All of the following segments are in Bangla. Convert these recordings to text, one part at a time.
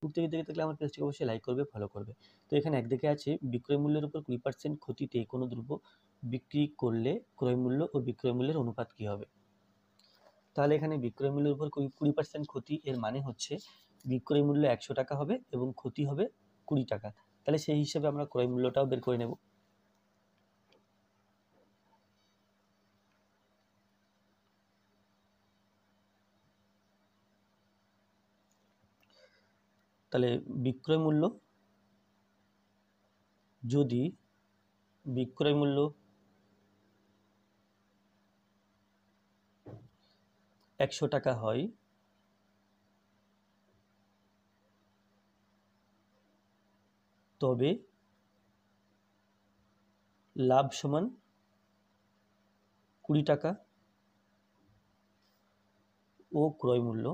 ঘুরতে গিয়ে দেখে থাকলে আমার পেজটিকে অবশ্যই লাইক করবে, ফলো করবে। তো এখানে একদিকে আছে বিক্রয় মূল্যের উপর 20% ক্ষতিতে কোনো দ্রব্য বিক্রি করলে ক্রয় মূল্য ও বিক্রয় মূল্যের অনুপাত কী হবে। তাহলে এখানে বিক্রয় মূল্যের উপর 20% ক্ষতি, এর মানে হচ্ছে বিক্রয় মূল্য 100 টাকা হবে এবং ক্ষতি হবে 20 টাকা। তাহলে সেই হিসাবে আমরা ক্রয় মূল্যটাও বের করে নেব। তাহলে বিক্রয় মূল্য, যদি বিক্রয় মূল্য 100 টাকা হয় তবে লাভ সমান 20 টাকা ও ক্রয় মূল্য,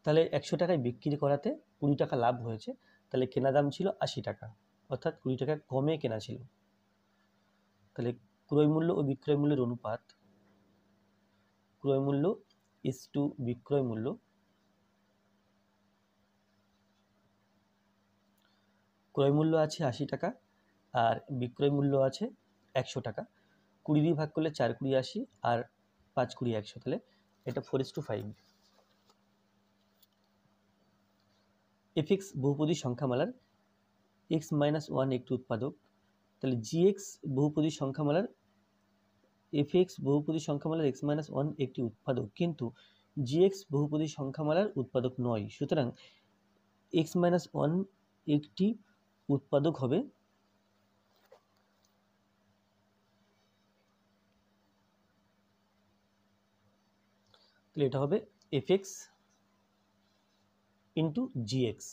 তাহলে 100 টাকায় বিক্রি করাতে 20 টাকা লাভ হয়েছে, তাহলে কেনা দাম ছিল 80 টাকা, অর্থাৎ 20 টাকা কমে কেনা ছিল। তাহলে ক্রয় মূল্য ও বিক্রয় মূল্যের অনুপাত, ক্রয় মূল্য ইস টু বিক্রয় মূল্য, ক্রয় মূল্য আছে 80 টাকা আর বিক্রয় মূল্য আছে 100 টাকা। 20 দিয়ে ভাগ করলে 4 20 80 আর 5 20 100, তাহলে এটা 4:5। এফএক্স বহুপদী সংখ্যামালার x-1 একটি উৎপাদক, তাহলে জিএক্স বহুপদী সংখ্যামালার এফএক্স বহুপদী সংখ্যামালার x-1 একটি উৎপাদক, কিন্তু জিএক্স বহুপদী সংখ্যামালার উৎপাদক নয়। সুতরাং x-1 একটি উৎপাদক হবে তাহলে এটা হবে এফএক্স ইন্টু জিএক্স।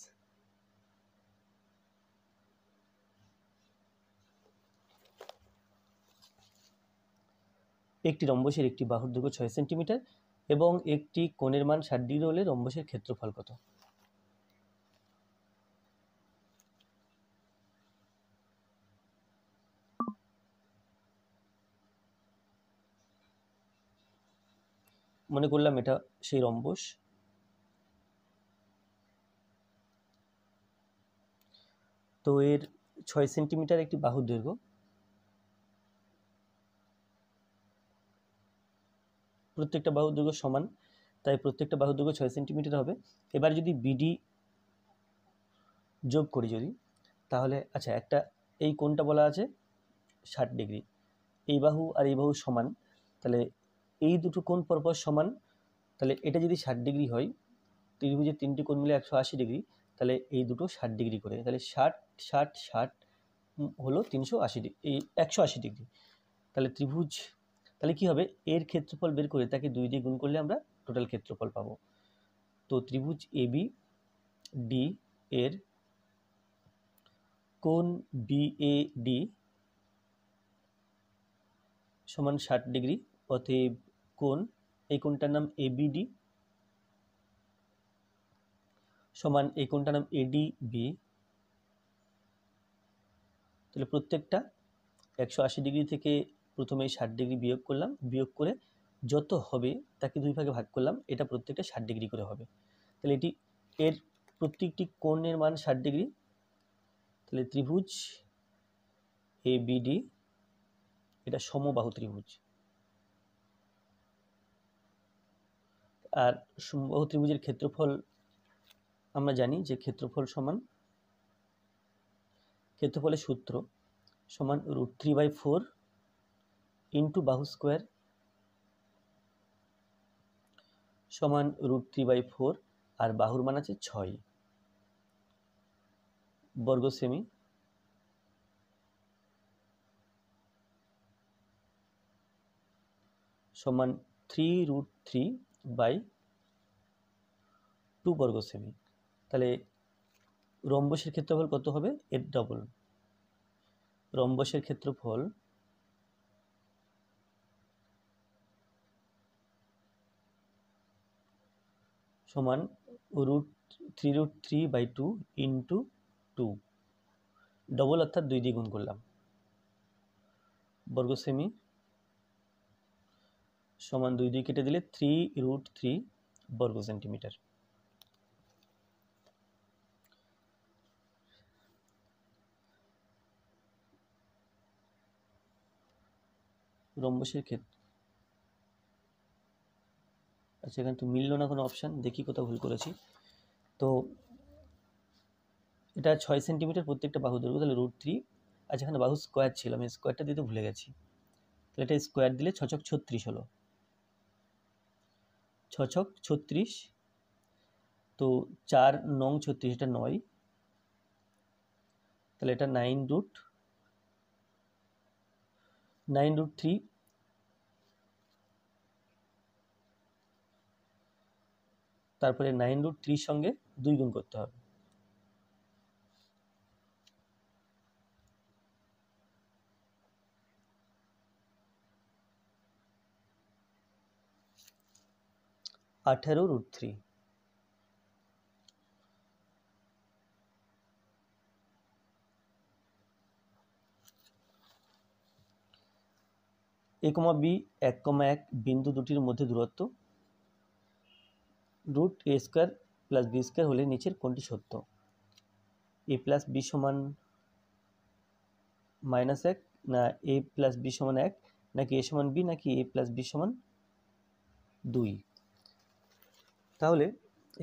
একটি রম্বসের একটি বাহুর দৈর্ঘ্য 6 সেন্টিমিটার এবং একটি কোণের মান 60 ডিগ্রি হলে রম্বসের ক্ষেত্রফল কত। মনে করলাম এটা সেই রম্বস, তো এর 6 সেন্টিমিটার একটি বাহুর দৈর্ঘ্য, প্রত্যেকটা বাহুর দৈর্ঘ্য সমান, তাই প্রত্যেকটা বাহুর দৈর্ঘ্য 6 সেন্টিমিটার হবে। এবার যদি বিডি যোগ করি যদি, তাহলে আচ্ছা একটা এই কোণটা বলা আছে 60 ডিগ্রি, এই বাহু আর এই বাহু সমান, তাহলে এই দুটো কোণ পরপর সমান, তাহলে এটা যদি 60 ডিগ্রি হয়, ত্রিভুজের তিনটি কোণ মিলে 180 ডিগ্রি, তাহলে এই দুটো 60 ডিগ্রি করে, তাহলে 60 60 60 হলো 380 ডিগ্রি, এই 180 ডিগ্রি। তাহলে ত্রিভুজ, তাহলে কি হবে, এর ক্ষেত্রফল বের করে তাকে 2 দিয়ে গুণ করলে আমরা টোটাল ক্ষেত্রফল পাবো। তো ত্রিভুজ এবি ডি এর কোণ বিএডি সমান 60 ডিগ্রি, অতএব কোণ, এই কোণটার নাম এবিডি সমান এই কোণটার নাম এডিবি। তাহলে প্রত্যেকটা 180 ডিগ্রি থেকে প্রথমে 60 ডিগ্রি বিয়োগ করলাম, বিয়োগ করে যত হবে তাকে 2 ভাগে ভাগ করলাম, এটা প্রত্যেকটা 60 ডিগ্রি করে হবে। তাহলে এটি এর প্রত্যেকটি কোণের মান 60 ডিগ্রি। তাহলে ত্রিভুজ এবিডি এটা সমবাহু ত্রিভুজ, আর সমবাহু ত্রিভুজের ক্ষেত্রফল আমরা জানি যে ক্ষেত্রফলের সূত্র সমান √3/4 ইন্টু বাহু স্কোয়ার সমান √3/4, আর বাহুর মান আছে 6 বর্গ সেমি সমান 3√3/2 বর্গ সেমি। তাহলে রম্বসের ক্ষেত্রফল কত হবে, এর ডবল। রম্বসের ক্ষেত্রফল সমান √3/2 ইন্টু 2, ডবল অর্থাৎ 2 দিয়ে গুণ করলাম, বর্গ সেমি সমান 2 দিয়ে কেটে দিলে 3√3 বর্গ সেন্টিমিটার। রম্বসের ক্ষেত্রে আচ্ছা, এখানে তো মিলল না কোনো অপশান, দেখি কোথাও ভুল করেছি। তো এটা 6 সেন্টিমিটার প্রত্যেকটা বাহু দৈর্ঘ্য, তাহলে √3। আচ্ছা, এখানে বাহু স্কোয়ার ছিল, আমি স্কোয়ারটা দিতে ভুলে গেছি, তাহলে এটা স্কোয়ার দিলে 6 × 36 হলো, 6 × 36, তো 4 9 36, এটা 9, তাহলে এটা 9√3, তারপরে 9√3 সঙ্গে 2 গুণ করতে হবে, (18√3) A, B 1,1 বিন্দু দুটির মধ্যে দূরত্ব √a² + b² হলে নিচের কোনটি সত্য? a + b সমান -1, না a + b সমান 1, নাকি a সমান b, নাকি a + b সমান 2? তাহলে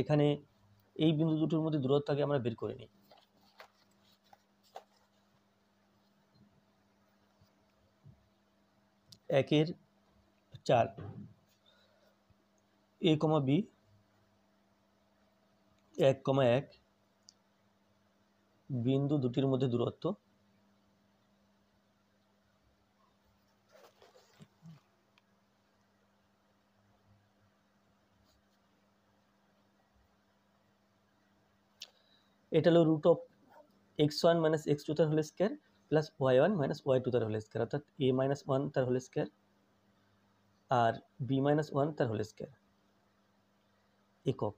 এখানে এই বিন্দু দুটোর মধ্যে দূরত্ব আগে আমরা বের করে নিই। একের 4, A, B 1,1 বিন্দু দুটির মধ্যে দূরত্ব এটা হলো √(x1 - x2) তার whole square plus y1 - y2 তার হোল স্কয়ার, অর্থাৎ a - 1 তার হোল স্কয়ার আর b - 1 তার হোল স্কয়ার একক।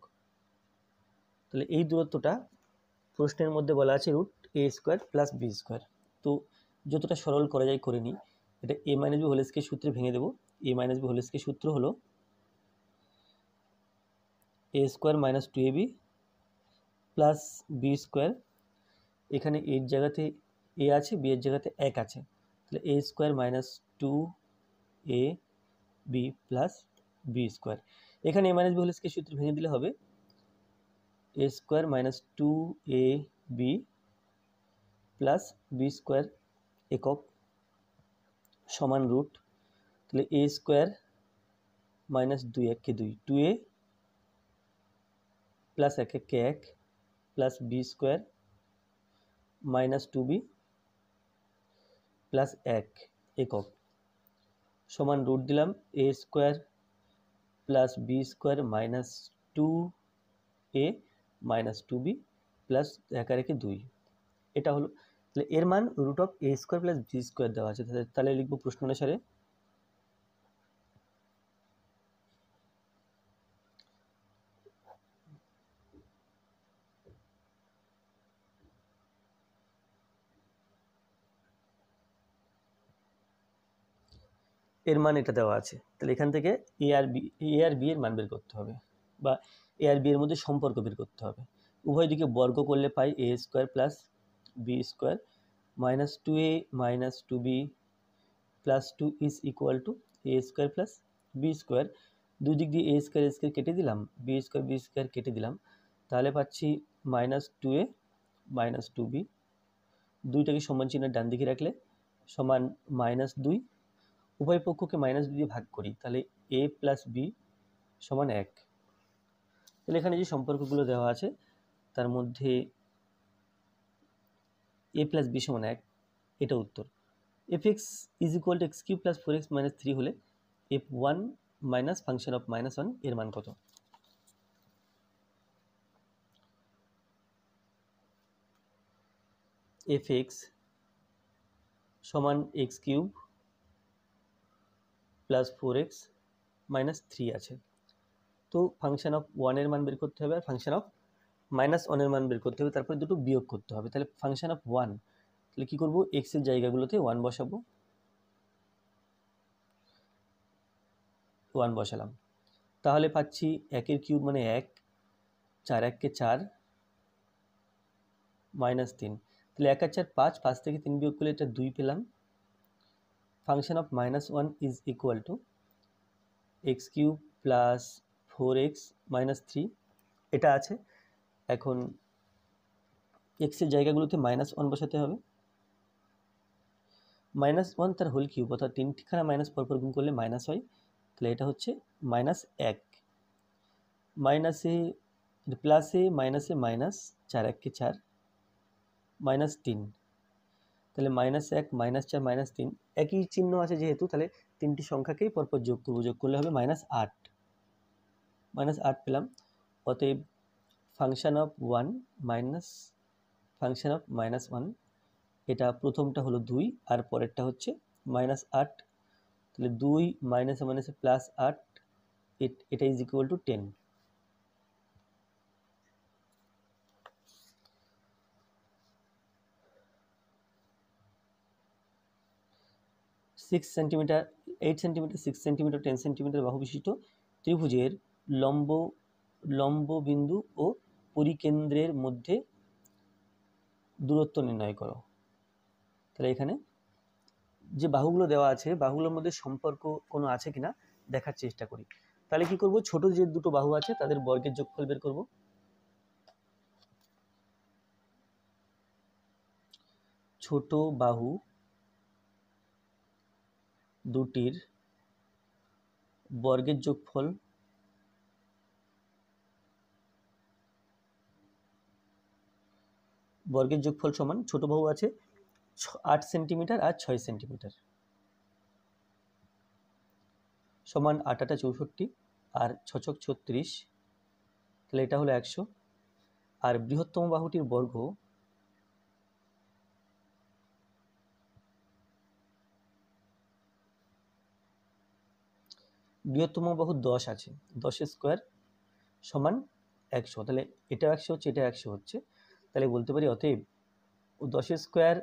তাহলে এই দূরত্বটা প্রশ্নের মধ্যে বলা আছে √a² + b²। তো যতটা সরল করা যায় করে নিই। এটা a - b হোল স্কয়ার সূত্রে ভেঙে দেবো। a - b হোল স্কয়ার সূত্র হলো a² - 2ab প্লাস b²। এখানে এর জায়গাতে a আছে, b এর জায়গাতে 1 আছে, তাহলে a² - 2ab প্লাস b²। এখানে a - b হোল স্কয়ার সূত্র ভেঙে দিলে হবে a² - 2ab প্লাস b² একক সমান রুট, তাহলে a² - 2 1 কে 2, 2a প্লাস 1 1 কে 1 প্লাস b² - 2b প্লাস 1 একক সমান রুট দিলাম a² plus b² minus 2a minus 2b plus 1 আর 1 2। এটা হলো, তাহলে এর মান √a² প্লাস b² দেওয়া আছে, তাহলে লিখবো প্রশ্ন অনুসারে এর মান এটা দেওয়া আছে। তাহলে এখান থেকে a আর b এর মান বের করতে হবে, বা a আর b এর মধ্যে সম্পর্ক বের করতে হবে। উভয় দিকে বর্গ করলে পাই a² plus b² minus 2a minus 2b plus 2 is equal two a² plus b²। দুই দিক দিয়ে a² কেটে দিলাম, b² কেটে দিলাম, তাহলে পাচ্ছি মাইনাস 2a মাইনাস 2b, দুইটাকে সমান চিহ্নের ডান দিকে রাখলে সমান -2। উভয় পক্ষকে -2 দিয়ে ভাগ করি, তাহলে a প্লাস b সমান 1। তাহলে এখানে যে সম্পর্কগুলো দেওয়া আছে তার মধ্যে a প্লাস b সমান 1, এটা উত্তর। fx is equal two x³ plus 4x minus 3 হলে f1 মাইনাস ফাংশন অফ -1 এর মান কত? fx সমান x³ প্লাস 4x মাইনাস 3 আছে, তো ফাংশন অফ 1 এর মান বের করতে হবে আর ফাংশন অফ -1 এর মান বের করতে হবে, তারপরে দুটো বিয়োগ করতে হবে। তাহলে ফাংশন অফ 1, তাহলে কী করবো, x এর জায়গাগুলোতে 1 বসাবো, 1 বসালাম, তাহলে পাচ্ছি 1 কিউব মানে 1, 4 1 4 -3, তাহলে 1 আর 4 5, 5 থেকে 3 বিয়োগ করলে এটা 2 পেলাম। Function of -1 is equal two x cube plus 4x -3, এটা আছে। এখন এক্সের জায়গাগুলোতে -1 বসাতে হবে। -1 তার হোল কিউব, অর্থাৎ 3খানা মাইনাস পরপর গুণ করলে মাইনাস হয়, তাহলে এটা হচ্ছে -1, মাইনাসে প্লাসে মাইনাসে মাইনাস, 4 1 4 -3, তাহলে -1 -4 -3, একই চিহ্ন আছে যেহেতু, তাহলে তিনটি সংখ্যাকেই পরপর যোগ করবো, যোগ করলে হবে -8 পেলাম। অতএব function of 1 minus function of -1, এটা প্রথমটা হলো 2 আর পরেরটা হচ্ছে -8, তাহলে 2 মাইনাসে মাইনাসে +8, এটা is equal two 10। 6 centimetre, 8 centimetre, 6 centimetre, 10 centimetre বাহু বিশিষ্ট ত্রিভুজের লম্ব বিন্দু ও পরিকেন্দ্রের মধ্যে দূরত্ব নির্ণয় করো। তাহলে এখানে যে বাহুগুলো দেওয়া আছে, বাহুগুলোর মধ্যে সম্পর্ক কোনো আছে কিনা দেখার চেষ্টা করি। তাহলে কি করব, ছোট যে দুটো বাহু আছে তাদের বর্গের যোগফল বের করব। ছোট বাহু দুটির বর্গের যোগফল সমান, ছোট বাহু আছে 8 সেন্টিমিটার আর 6 সেন্টিমিটার, সমান 8 8 64 আর 6 6 36, তাহলে এটা হলো 100। আর বৃহত্তম বাহুটির বর্গ বৃহত্তম বাহু 10 আছে, 10 স্কোয়ার সমান 100, তাহলে এটা 100 হচ্ছে, এটা 100 হচ্ছে, তাহলে বলতে পারি অতএব 10 স্কোয়ার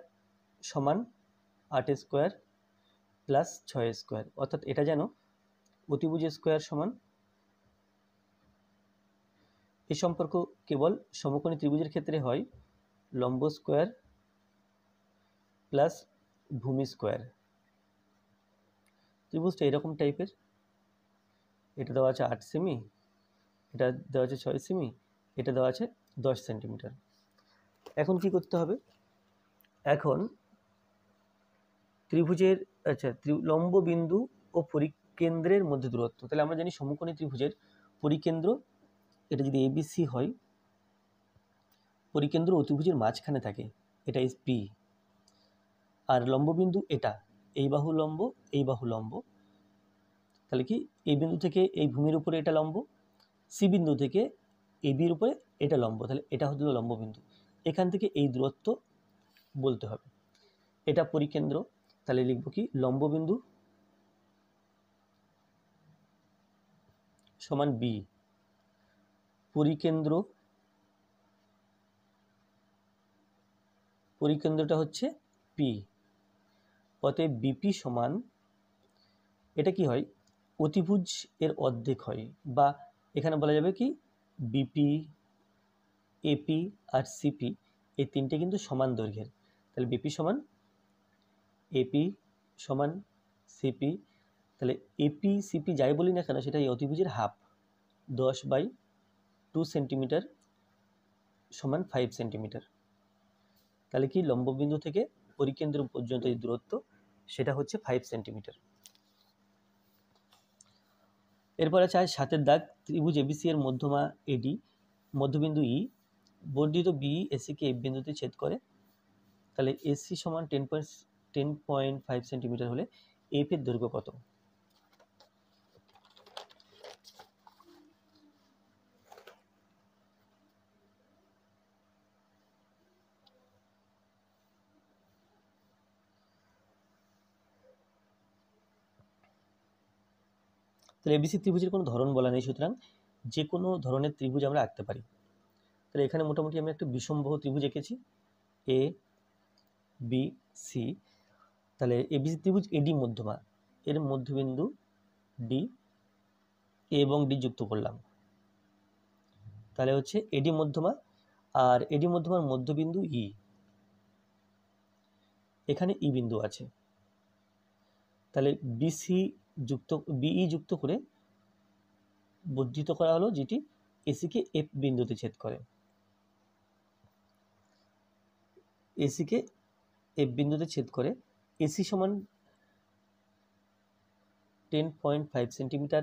সমান 8 স্কোয়ার প্লাস 6 স্কোয়ার, অর্থাৎ এটা যেন অতিভুজ স্কোয়ার সমান, এই সম্পর্ক কেবল সমকোণী ত্রিভুজের ক্ষেত্রে হয়, লম্ব স্কোয়ার প্লাস ভূমি স্কোয়ার। ত্রিভুজটা এরকম টাইপের, এটা দেওয়া আছে 8 সেমি, এটা দেওয়া আছে 6 সেমি, এটা দেওয়া আছে 10 সেন্টিমিটার। এখন কি করতে হবে, এখন ত্রিভুজের লম্ব বিন্দু ও পরিকেন্দ্রের মধ্যে দূরত্ব, তাহলে আমরা জানি সমকোণী ত্রিভুজের পরিকেন্দ্র এটা যদি ABC হয়, পরিকেন্দ্র অতিভুজের মাঝখানে থাকে, এটা ইজ P, আর লম্ববিন্দু এটা, এই বাহু লম্ব, এই বাহু লম্ব, তাহলে কি এই বিন্দু থেকে এই ভূমির উপরে এটা লম্ব, সি বিন্দু থেকে এই বির উপরে এটা লম্ব, তাহলে এটা হলো লম্ববিন্দু, এখান থেকে এই দূরত্ব বলতে হবে। এটা পরিকেন্দ্র, তাহলে লিখব কি, লম্ববিন্দু সমান বি, পরিকেন্দ্রটা হচ্ছে পি, অতএব বিপি সমান, এটা কি হয়, অতিভুজ এর অর্ধেক হয়, বা এখানে বলা যাবে কি বিপি, এপি আর সিপি এই তিনটে কিন্তু সমান দৈর্ঘ্যের, তাহলে বিপি সমান এপি সমান সিপি, তাহলে এপি সিপি যাই বলি না কেন সেটা এই অতিভুজের হাফ, 10/2 সেন্টিমিটার সমান 5 সেন্টিমিটার, তাহলে কি লম্ববিন্দু থেকে পরিকেন্দ্র পর্যন্ত এই দূরত্ব সেটা হচ্ছে 5 সেন্টিমিটার। এরপর আছে 7 দাগ, ত্রিভুজ এবিসি এর মধ্যমা এডি, মধ্যবিন্দু ই, বর্ধিত বি এসিকে এফ বিন্দুতে ছেদ করে, তাহলে এসি সমান 10.5 সেন্টিমিটার হলে এফ এর দৈর্ঘ্য কত? তাহলে এবিসি ত্রিভুজের কোনো ধরন বলা নেই, সুতরাং যে কোনো ধরনের ত্রিভুজ আমরা আঁকতে পারি। তাহলে এখানে মোটামুটি আমি একটা বিষমবাহু ত্রিভুজ এঁকেছি, এ বি সি, তাহলে এবিসি ত্রিভুজ এডি মধ্যমা, এর মধ্যবিন্দু ডি, এ এবং ডি যুক্ত করলাম, তাহলে হচ্ছে এডি মধ্যমা, আর এডি মধ্যমার মধ্যবিন্দু ই, এখানে ই বিন্দু আছে, তাহলে বিসি যুক্ত বিই যুক্ত করে বর্ধিত করা হলো, যেটি এসিকে এফ বিন্দুতে ছেদ করে, এসিকে এফ বিন্দুতে ছেদ করে। এসি সমান 10.5 সেন্টিমিটার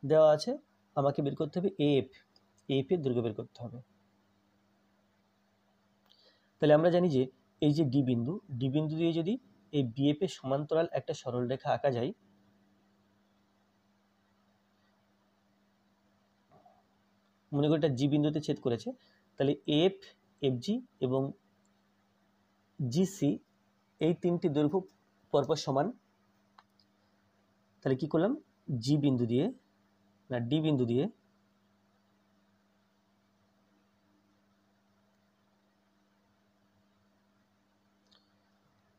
দেওয়া আছে, আমাকে বের করতে হবে এফ, এফ এর দৈর্ঘ্য বের করতে হবে। তাহলে আমরা জানি যে এই যে ডি বিন্দু, ডি বিন্দু দিয়ে যদি এই বিএফ এর সমান্তরাল একটা সরলরেখা আঁকা যায়, মনে করি এটা জি বিন্দুতে ছেদ করেছে, তাহলে এফ, এফজি এবং জিসি এই তিনটি দৈর্ঘ্য পরপর সমান। তাহলে কি করলাম, জি বিন্দু দিয়ে না ডি বিন্দু দিয়ে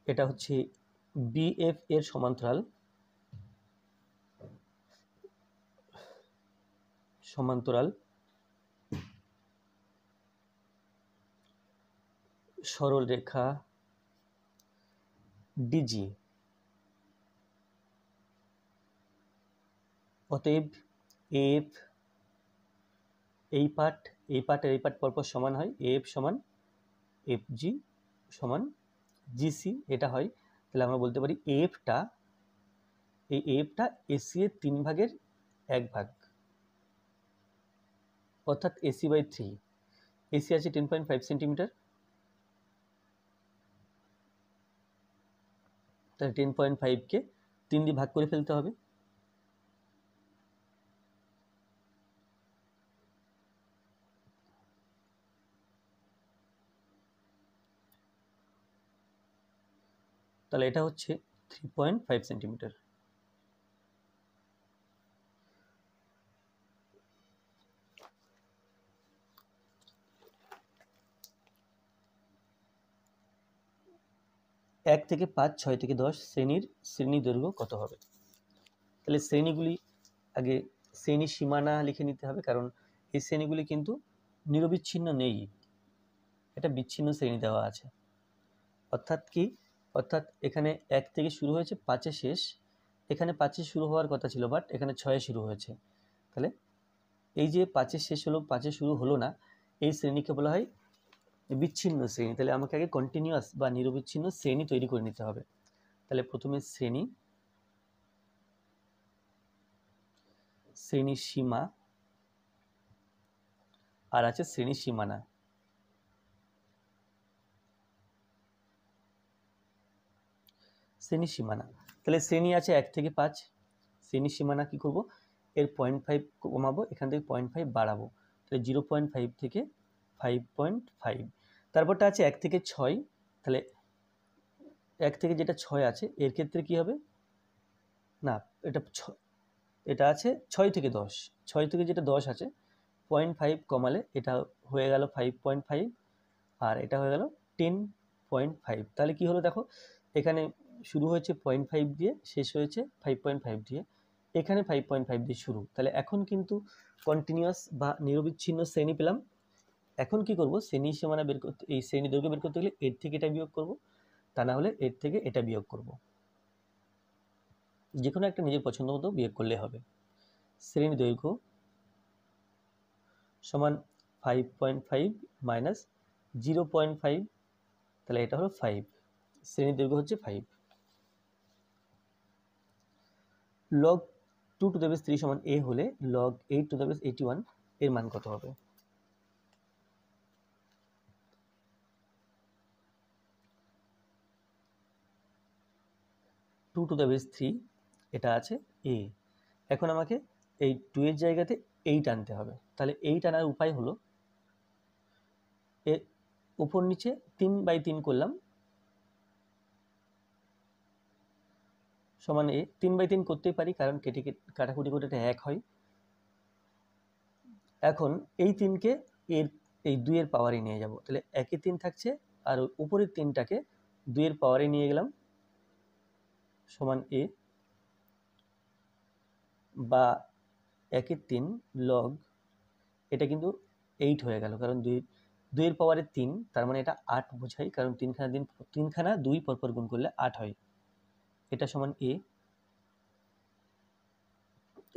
এটা হচ্ছে বিএফ এর সমান্তরাল সরল রেখা ডিজি। অতএব এফ এই পার্ট আর এই পার্ট পরপর সমান হয়, এফ সমান এফ জি সমান জিসি, এটা হয়। তাহলে আমরা বলতে পারি এফটা, এই এফটা এসি এর 3 ভাগের 1 ভাগ, অর্থাৎ এসি বাই 3। এসি আছে 10.5 সেন্টিমিটার, তাহলে 10.5কে 3 দিয়ে ভাগ করে ফেলতে হবে। তাহলে এটা হচ্ছে 3.5 সেন্টিমিটার। এক থেকে 5, 6 থেকে 10 শ্রেণী দৈর্ঘ্য কত হবে? তাহলে শ্রেণীগুলি আগে শ্রেণী সীমানা লিখে নিতে হবে, কারণ এই শ্রেণীগুলি কিন্তু নিরবিচ্ছিন্ন নেই, এটা বিচ্ছিন্ন শ্রেণী দেওয়া আছে। অর্থাৎ কি, অর্থাৎ এখানে 1 থেকে শুরু হয়েছে, 5-এ শেষ, এখানে 5-এ শুরু হওয়ার কথা ছিল, বাট এখানে 6-এ শুরু হয়েছে। তাহলে এই যে 5-এ শেষ হলো, 5-এ শুরু হলো না, এই শ্রেণীকে বলা হয় বিচ্ছিন্ন শ্রেণী। তাহলে আমাকে আগে কন্টিনিউয়াস বা নিরবিচ্ছিন্ন শ্রেণী তৈরি করে নিতে হবে। তাহলে প্রথমে শ্রেণী সীমা, আর আছে শ্রেণী সীমানা। শ্রেণী সীমানা, তাহলে শ্রেণী আছে 1 থেকে 5, শ্রেণী সীমানা কি করব, এর 0.5 কমাবো, এখান থেকে 0.5 বাড়াবো, তাহলে 0.5 থেকে 5.5। তারপরটা আছে 1 থেকে 6, তাহলে 1 থেকে যেটা 6 আছে এর ক্ষেত্রে কি হবে, না এটা আছে 6 থেকে 10, 6 থেকে যেটা 10 আছে 0.5 কমালে এটা হয়ে গেল 5.5, আর এটা হয়ে গেল 10.5। তাহলে কি হলো দেখো, এখানে শুরু হয়েছে 0.5 দিয়ে, শেষ হয়েছে 5.5 দিয়ে, এখানে 5.5 দিয়ে শুরু। তাহলে এখন কিন্তু কন্টিনিউয়াস বা নিরবিচ্ছিন্ন শ্রেণী পেলাম। এখন কি করব, শ্রেণী সীমানা বের করতে, এই শ্রেণী দৈর্ঘ্য বের করতে গেলে এর থেকে এটা বিয়োগ করব, তা না হলে এর থেকে এটা বিয়োগ করব, যে কোনো একটা নিজের পছন্দ মতো বিয়োগ করলে হবে। শ্রেণী দৈর্ঘ্য সমান 5.5 মাইনাস 0.5, তাহলে এটা হলো 5, শ্রেণী দৈর্ঘ্য হচ্ছে 5। log 2 to the base 3 সমান a হলে log 8 to the base 81 এর মান কত হবে? টু টু দ্য বেস 3 এটা আছে a, এখন আমাকে এই 2 এর জায়গাতে 8 আনতে হবে। তাহলে 8 আনার উপায় হলো, এর উপর নিচে 3/3 করলাম, সমান a, 3/3 করতেই পারি কারণ কাটাকুটি করে এটা 1 হয়। এখন এই 3কে এই 2 এর পাওয়ারে নিয়ে যাব, তাহলে 1-এ 3 থাকছে, আর উপরের 3টাকে 2 এর পাওয়ারে নিয়ে গেলাম, সমান a, বা 1 এর 3 লগ, এটা কিন্তু 8 হয়ে গেল, কারণ 2 এর পাওয়ারে 3, তার মানে এটা 8 বোঝায়, কারণ তিনখানা 2 পরপর গুণ করলে 8 হয়। এটা সমান a।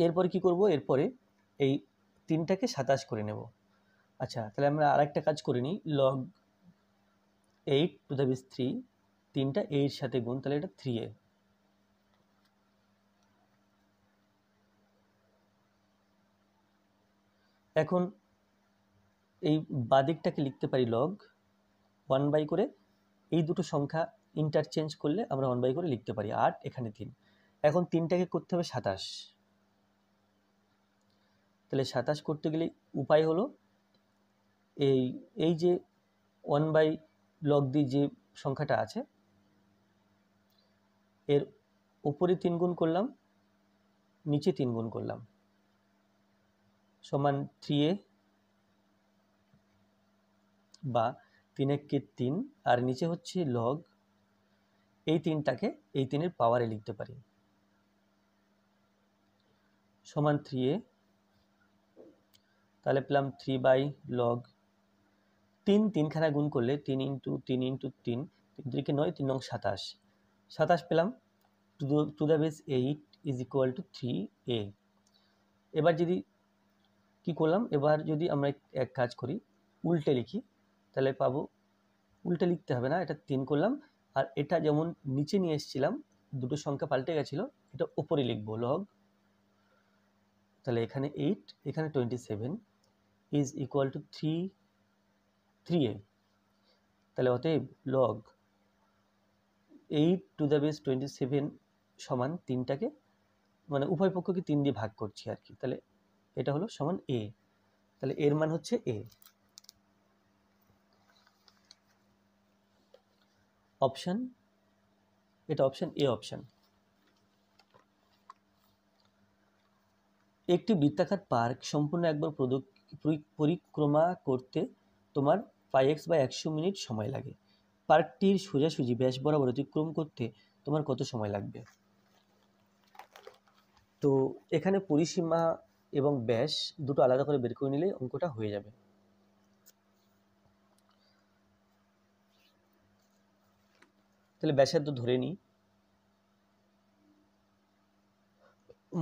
এরপরে কি করব, এরপরে এই 3টাকে 27 করে নেব। আচ্ছা, তাহলে আমরা আরেকটা কাজ করে নিই। লগ 8 টু দ্য বেস 3, 3টা a এর সাথে গুণ, তাহলে এটা 3a। এখন এই বাদিকটাকে লিখতে পারি লগ 1 করে, এই দুটো সংখ্যা ইন্টারচেঞ্জ করলে আমরা 1 করে লিখতে পারি, 8 এখানে 3। এখন 3টাকে করতে হবে 27, তাহলে 27 করতে গেলে উপায় হলো এই যে 1 লগ দিয়ে যে সংখ্যাটা আছে এর উপরে 3 গুণ করলাম, নিচে 3 গুণ করলাম, সমান 3a, বা 3 × 3, আর নিচে হচ্ছে লগ, এই 3টাকে এই 3 এর পাওয়ারে লিখতে পারি, সমান 3a। তাহলে পেলাম 3/log 3, 3খানা গুণ করলে 3 × 3 × 3, 3 3 9, 3 9 27, 27 পেলাম, to the base 8 is equal two 3a। এবার যদি কি করলাম, এবার যদি আমরা এক কাজ করি, উল্টে লিখি, তাহলে পাবো, উল্টে লিখতে হবে না, এটা 3 করলাম, আর এটা যেমন নিচে নিয়ে এসেছিলাম, দুটো সংখ্যা পাল্টে গেছিল, এটা উপরে লিখবো লগ, তাহলে এখানে 8, এখানে 27 ইজ ইকুয়াল টু 3a। তাহলে অতএব লগ 8 টু দ্য বেস 27 সমান 3টাকে, মানে উভয় পক্ষকে 3 দিয়ে ভাগ করছি আর কি, তাহলে এটা হলো সমান a। তাহলে এর মান হচ্ছে a। অপশন, এটা অপশন এ অপশন। একটি বৃত্তাকার পার্ক সম্পূর্ণ একবার পরিক্রমা করতে তোমার πx/100 মিনিট সময় লাগে। পার্কটির সোজাসুজি ব্যাস বরাবর অতিক্রম করতে তোমার কত সময় লাগবে? তো এখানে পরিসীমা এবং ব্যাস দুটো আলাদা করে বের করে নিলে অঙ্কটা হয়ে যাবে। তাহলে ব্যাসার্ধ ধরে নিই,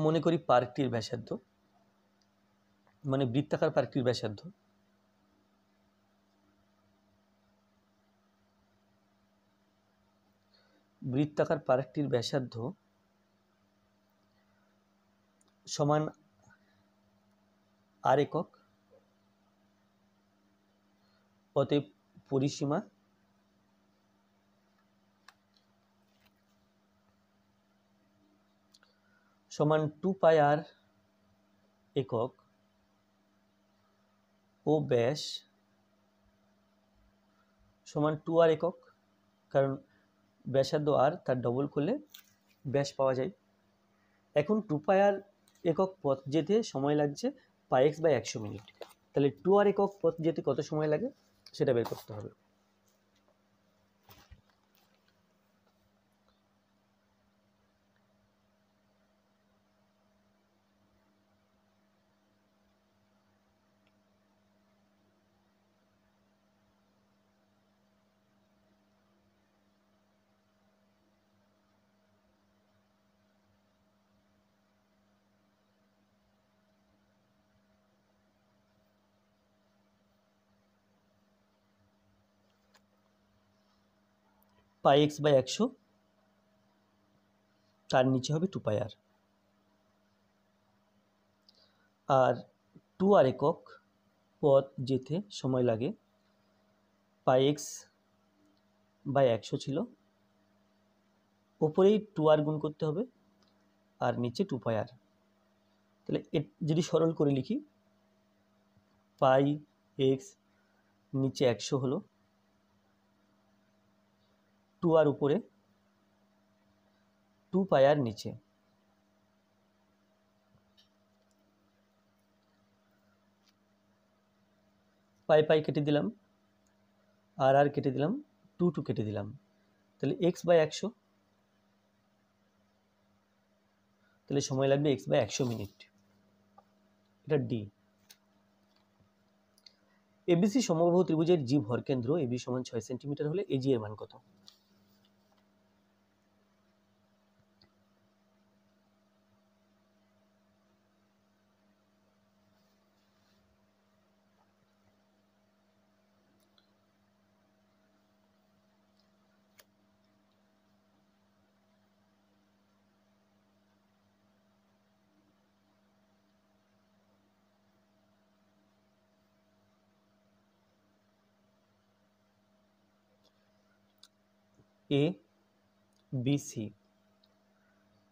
মনে করি পার্কটির ব্যাসার্ধ, মানে বৃত্তাকার পার্কটির ব্যাসার্ধ, বৃত্তাকার পার্কটির ব্যাসার্ধ সমান r একক। অতএব পরিসীমা সমান 2πr একক ও ব্যাস সমান 2r একক, কারণ ব্যাসার্ধ r, তার ডবল করলে ব্যাস পাওয়া যায়। এখন 2πr একক পথ যেতে সময় লাগছে πx/100 মিনিট, তাহলে 2r একক পথ যেতে কত সময় লাগে সেটা বের করতে হবে। πx/100, তার নিচে হবে 2πr, আর 2r একক পথ যেতে সময় লাগে πx/100 ছিল, ওপরেই 2r গুণ করতে হবে আর নিচে 2πr। তাহলে যদি সরল করে লিখি, πx নিচে 100 হলো, 2r উপরে, 2πr নিচে। পাই কেটে দিলাম, আর কেটে দিলাম, 2 কেটে দিলাম, তাহলে x/100, তাহলে সময় লাগবে x/100 মিনিট। এটা ডি। এবিসি সমবাহু ত্রিভুজের জি ভরকেন্দ্র এবি সমান 6 সেন্টিমিটার হলে এজি এর মান কত? এ বি সি,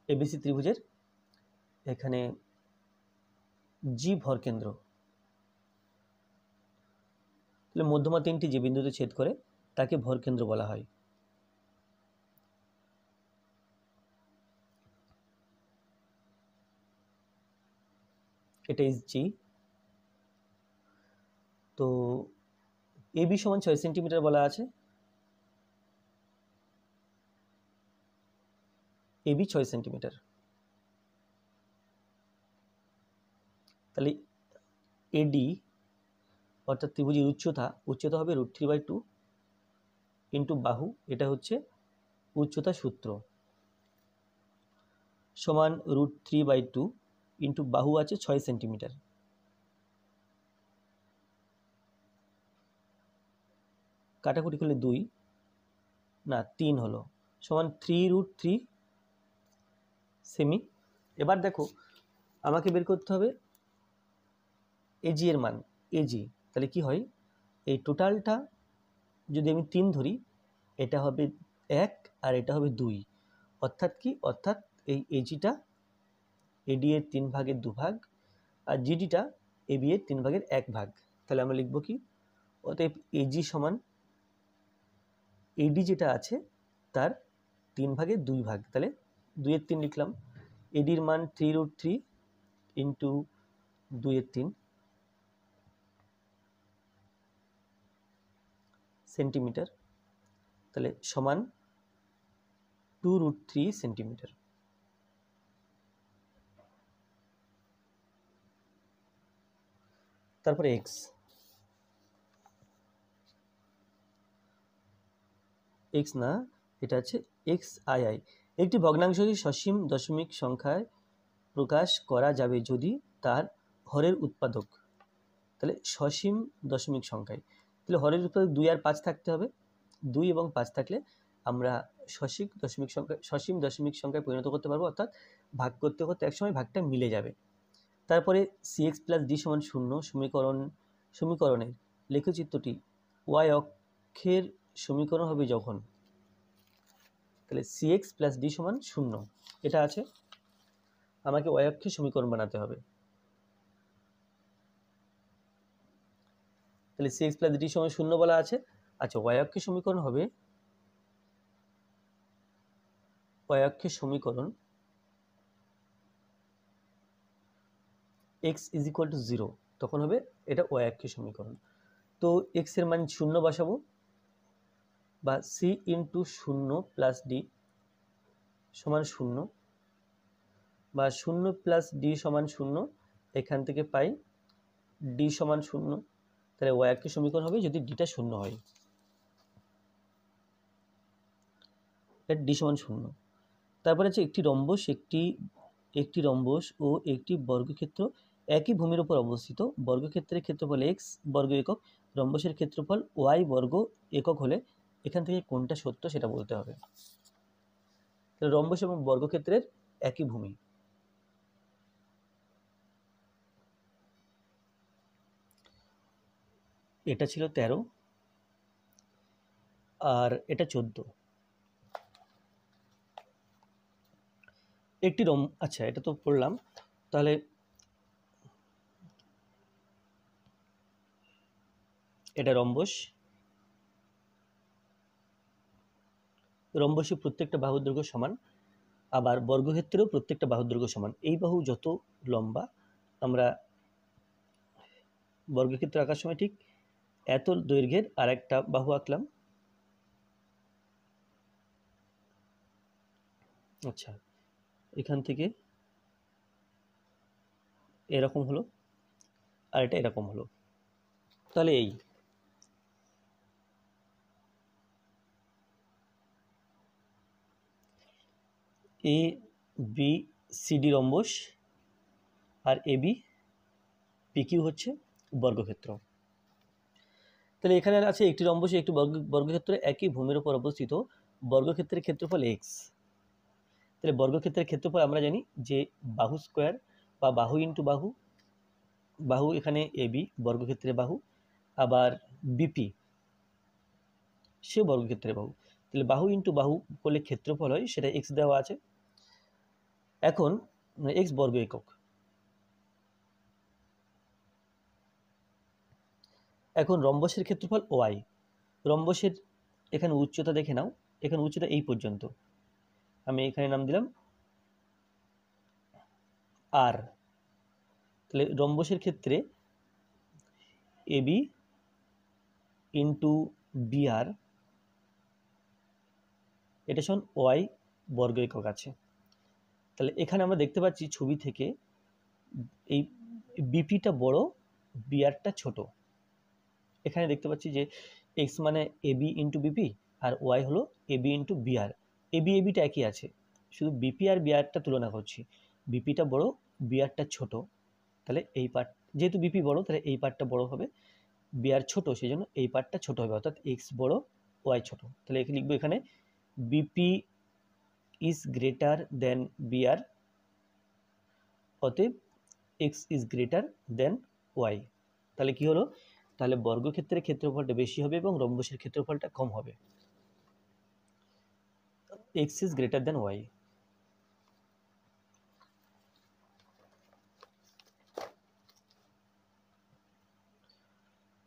এবিসি ত্রিভুজের এখানে জি ভরকেন্দ্র, তাহলে মধ্যমা তিনটি যে বিন্দুতে ছেদ করে তাকে ভরকেন্দ্র বলা হয়। এটা ইজ জি। তো এবি সমান 6 সেন্টিমিটার বলা আছে, এবি 6 সেন্টিমিটার, তাহলে এডি অর্থাৎ ত্রিভুজের উচ্চতা হবে √3/2 ইন্টু বাহু, এটা হচ্ছে উচ্চতা সূত্র, সমান √3/2 ইন্টু বাহু আছে 6 সেন্টিমিটার, কাটাকুটি করলে 2 না 3 হলো, সমান 3√3 সেমি। এবার দেখো আমাকে বের করতে হবে এজি এর মান, এজি, তাহলে কি হয়, এই টোটালটা যদি আমি 3 ধরি, এটা হবে 1 আর এটা হবে 2, অর্থাৎ কি, অর্থাৎ এই এজিটা এডি এর 3 ভাগের 2 ভাগ আর জিডিটা এবি এর 3 ভাগের 1 ভাগ। তাহলে আমরা লিখব কি, অতএব এজি সমান এডি যেটা আছে তার 3 ভাগের 2 ভাগ, তাহলে 2 এর 3 লিখলাম। এডির মান 3√3 ইন্টু 2 এর 3 সেন্টিমিটার, তাহলে সমান 2√3 সেন্টিমিটার। তারপরে এক্স, এক্স না, এটা আছে এক্স আই আই। একটি ভগ্নাংশকে সসীম দশমিক সংখ্যায় প্রকাশ করা যাবে যদি তার হরের উৎপাদক, তাহলে সসীম দশমিক সংখ্যায়, তাহলে হরের উৎপাদক 2 আর 5 থাকতে হবে, 2 এবং 5 থাকলে আমরা সসীম দশমিক সংখ্যায় পরিণত করতে পারবো, অর্থাৎ ভাগ করতে করতে একসময় ভাগটা মিলে যাবে। তারপরে সিএক্স প্লাস ডি সমান 0 সমীকরণের লেখচিত্রটি ওয়াই অক্ষের সমীকরণ হবে যখন, তাহলে সিএক্স প্লাস ডি সমান 0 এটা আছে, আমাকে ওয়াই অক্ষের সমীকরণ বানাতে হবে, তাহলে সিএক্স প্লাস ডি সমান 0 বলা আছে। আচ্ছা, ওয়াই অক্ষের সমীকরণ হবে, ওয়াই অক্ষের সমীকরণ x ইজ ইকুয়াল টু 0, তখন হবে এটা ওয়াই অক্ষের সমীকরণ। তো এক্স এর মান 0 বসাবো, বা সি ইন্টু 0 প্লাস ডি সমান 0, বা 0 প্লাস ডি সমান 0, এখান থেকে পাই ডি সমান 0, তাহলে ওয়াই অক্ষের সমীকরণ হবে যদি ডিটা 0 হয়, ডি সমান 0। তারপরে আছে একটি রম্বস ও একটি বর্গক্ষেত্র একই ভূমির উপর অবস্থিত, বর্গক্ষেত্রের ক্ষেত্রফল x বর্গ একক, রম্বসের ক্ষেত্রফল y বর্গ একক হলে এখান থেকে কোনটা সত্য সেটা বলতে হবে। তাহলে রম্বস এবং বর্গক্ষেত্রের একই ভূমি, এটা ছিল 13 আর এটা 14। আচ্ছা এটা তো পড়লাম, তাহলে এটা রম্বসে প্রত্যেকটা বাহুর দৈর্ঘ্য সমান, আবার বর্গক্ষেত্রেও প্রত্যেকটা বাহুর দৈর্ঘ্য সমান। এই বাহু যত লম্বা, আমরা বর্গক্ষেত্র আঁকার সময় ঠিক এত দৈর্ঘ্যের আর একটা বাহু আঁকলাম। আচ্ছা, এখান থেকে এরকম হলো, আর এটা এরকম হলো। তাহলে এই A B CD rhombus R A B PQ হচ্ছে বর্গক্ষেত্র। তাহলে এখানে আছে একটি রম্বসে একটি বর্গক্ষেত্র একই ভূমির উপর অবস্থিত বর্গক্ষেত্রের ক্ষেত্রফল এক্স। তাহলে বর্গক্ষেত্রের ক্ষেত্রফল আমরা জানি যে বাহু স্কোয়ার বা বাহু ইন্টু বাহু, বাহু এখানে এ বি বর্গক্ষেত্রের বাহু, আবার বিপি সে বর্গক্ষেত্রের বাহু। তাহলে বাহু ইন্টু বাহু করলে ক্ষেত্রফল হয়, সেটা এক্স দেওয়া আছে। এখন এক্স বর্গ একক। এখন রম্বসের ক্ষেত্রফল ওয়াই। রম্বসের এখানে উচ্চতা দেখে নাও, এখানে উচ্চতা এই পর্যন্ত, আমি এখানে নাম দিলাম আর। তাহলে রম্বসের ক্ষেত্রে এবি ইন্টু বিআর এটা সমান ওয়াই বর্গ একক আছে। তাহলে এখানে আমরা দেখতে পাচ্ছি ছবি থেকে এই বিপিটা বড়, বিআরটা ছোট। এখানে দেখতে পাচ্ছি যে এক্স মানে এবি ইন্টু বিপি আর ওয়াই হলো এবি ইন্টু বিআর। এবি এবিটা একই আছে, শুধু বিপি আর বিআরটা তুলনা করছি। বিপিটা বড়, বিআরটা ছোট। তাহলে এই পার্ট, যেহেতু বিপি বড় তাহলে এই পার্টটা বড় হবে, বিআর ছোট সেই জন্য এই পার্টটা ছোট হবে, অর্থাৎ এক্স বড় ওয়াই ছোট। তাহলে এখানে লিখবো এখানে BP is greater than BR, অতএব X is greater than Y. তাহলে কি হলো, তাহলে বর্গক্ষেত্রের ক্ষেত্রফলটা বেশি হবে এবং রম্বসের ক্ষেত্রফলটা কম হবে। X is greater than Y.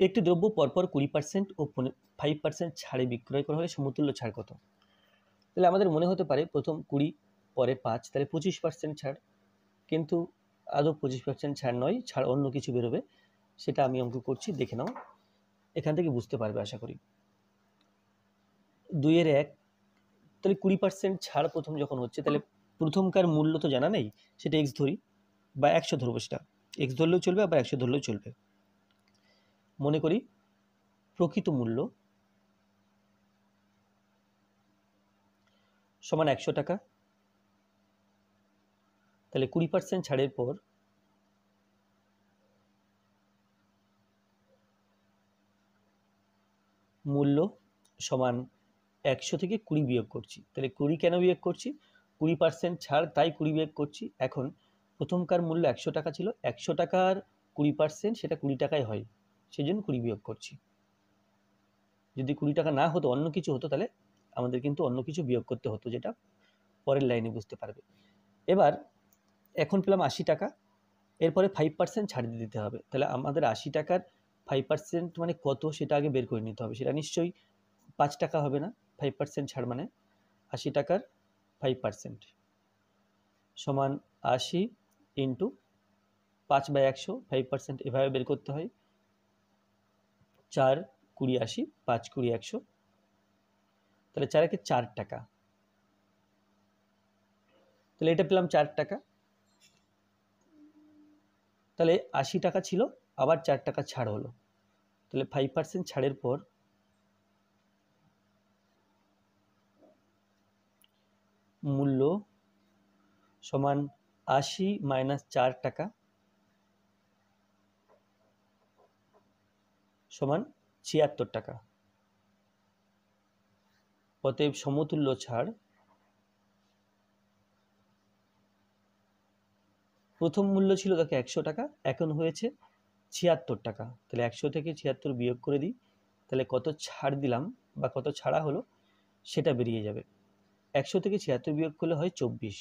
একটি দ্রব্য পরপর 20% ও 5% ছাড়ে বিক্রয় করা হলে সমতুল্য ছাড় কত? তাহলে আমাদের মনে হতে পারে প্রথম 20 পরে 5 তাহলে 25% ছাড়, কিন্তু আদৌ 25% ছাড় নয়, ছাড় অন্য কিছু বেরোবে, সেটা আমি অঙ্ক করছি, দেখে নাও, এখান থেকে বুঝতে পারবে আশা করি। 2 এর 1, তাহলে 20% ছাড় প্রথম যখন হচ্ছে তাহলে প্রথমকার মূল্য তো জানা নেই, সেটা এক্স ধরি বা 100 ধরবো, সেটা এক্স ধরলেও চলবে আবার 100 ধরলেও চলবে। মনে করি প্রকৃত মূল্য সমান 100 টাকা। তাহলে 20% ছাড়ের পর মূল্য সমান 100 থেকে 20 বিয়োগ করছি। তাহলে 20 কেন বিয়োগ করছি? 20% ছাড় তাই 20 বিয়োগ করছি। এখন প্রথমকার মূল্য 100 টাকা ছিল, 100 টাকার 20% সেটা 20 টাকায় হয়, সেই জন্য 20 বিয়োগ করছি। যদি 20 টাকা না হতো, অন্য কিছু হতো, তাহলে আমাদের কিন্তু অন্য কিছু বিয়োগ করতে হতো, যেটা পরের লাইনে বুঝতে পারবে। এবার এখন পেলাম 80 টাকা, এরপরে 5% ছাড় দিতে হবে। তাহলে আমাদের 80 টাকার 5% মানে কত সেটা আগে বের করে নিতে হবে। সেটা নিশ্চয়ই 5 টাকা হবে না, 5% ছাড় মানে 80 টাকার 5% সমান 80 ইন্টু 5/100, 5% এভাবে বের করতে হয়। 4 20 80, 5 20 100, তাহলে 4 একে 4 টাকা। তাহলে এটা পেলাম 4 টাকা। তাহলে 80 টাকা ছিল, আবার 4 টাকা ছাড় হলো, তাহলে 5% ছাড়ের পর মূল্য সমান 80 মাইনাস 4 টাকা সমান 76 টাকা। অতএব সমতুল্য ছাড় প্রথম মূল্য ছিল তাকে 100 টাকা, এখন হয়েছে 76 টাকা। তাহলে 100 থেকে 76 বিয়োগ করে দিই, তাহলে কত ছাড় দিলাম বা কত ছাড়া হলো সেটা বেরিয়ে যাবে। 100 থেকে 76 বিয়োগ করলে হয় 24।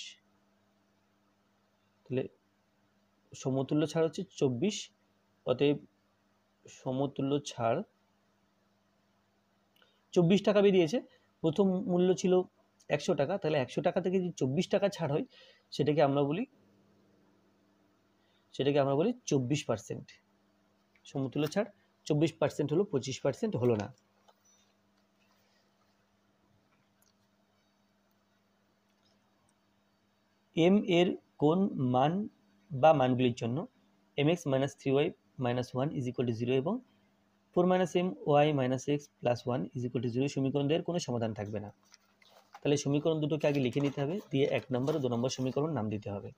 তাহলে সমতুল্য ছাড় হচ্ছে 24, অতএব সমতুল্য ছাড় 24 টাকা বেরিয়েছে। প্রথম মূল্য ছিল 100 টাকা, তাহলে 100 টাকা থেকে যদি 24 টাকা ছাড় হয় সেটাকে আমরা বলি 24%। সমতুল্য ছাড় 24% হলো, 25% হলো না। এম এর কোন মান বা মানগুলির জন্য mx - 3y minus one is equal to zero এবং 4 minus M Y minus X plus one is equal to zero সমীকরণের কোনো সমাধান থাকবে না। তাহলে সমীকরণ দুটোকে আগে লিখে নিতে হবে, দিয়ে 1 নম্বর ও 2 নম্বর সমীকরণ নাম দিতে হবে।